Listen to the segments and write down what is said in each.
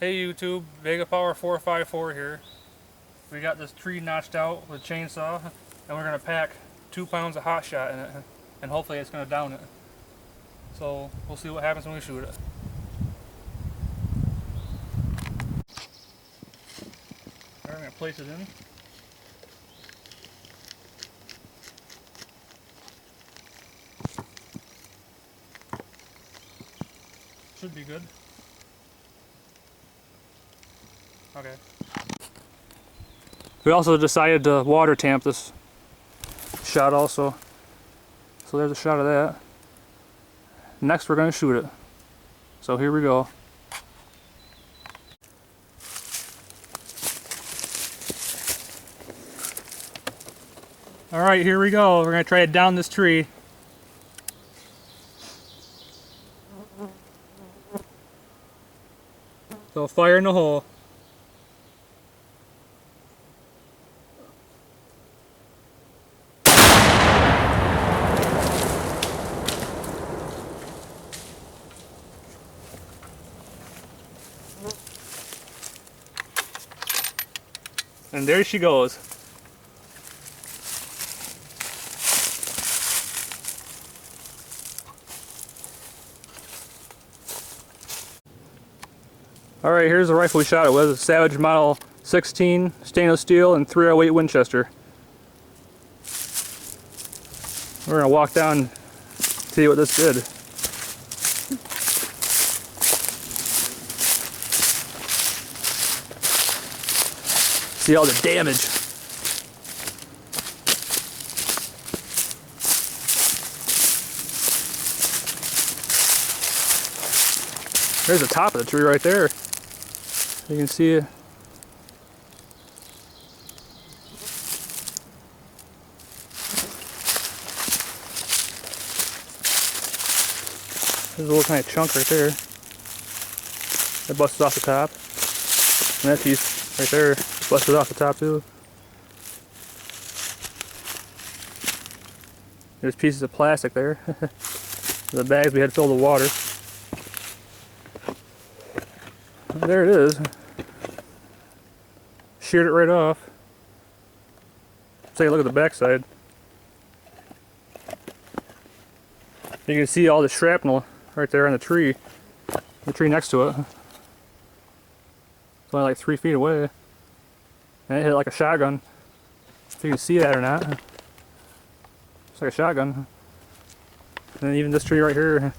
Hey YouTube, Vega Power 454 here. We got this tree notched out with a chainsaw, and we're going to pack 2 pounds of hot shot in it, and hopefully it's going to down it. So we'll see what happens when we shoot it. Alright, I'm going to place it in. Should be good. Okay. We also decided to water tamp this shot also. So there's a shot of that. Next we're going to shoot it. So here we go. Alright, here we go. We're going to try to down this tree. So fire in the hole. And there she goes. Alright, here's the rifle we shot it with. A Savage Model 16 stainless steel and .308 Winchester. We're going to walk down and see what this did. See all the damage. There's the top of the tree right there. You can see it. There's a little tiny chunk right there. That busted off the top. And that piece right there busted off the top too. There's pieces of plastic there. The bags we had filled with water. There it is. Sheared it right off. Take a look at the back side. You can see all the shrapnel right there on the tree next to it. It's only like 3 feet away. And it hit like a shotgun. If you can see that or not. It's like a shotgun. And then even this tree right here,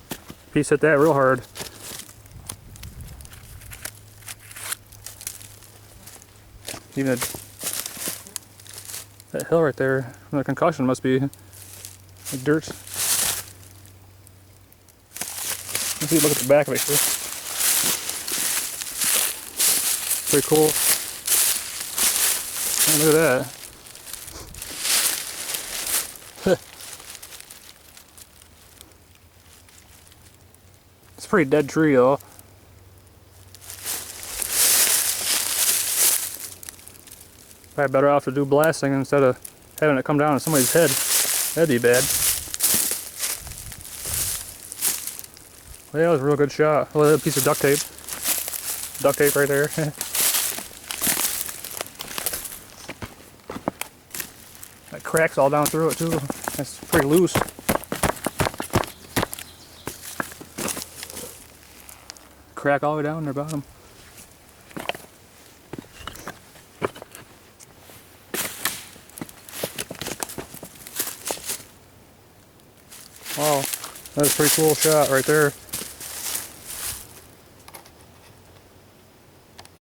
piece hit that real hard. Even that hill right there from the concussion must be like dirt. Let's see, look at the back of it here. Pretty cool. Oh, look at that. It's a pretty dead tree though. Probably better off to do blasting instead of having it come down on somebody's head. That'd be bad. Well, yeah, that was a real good shot. Look at that piece of duct tape. Duct tape right there. That cracks all down through it too. That's pretty loose. Crack all the way down their bottom. Wow, that's a pretty cool shot right there.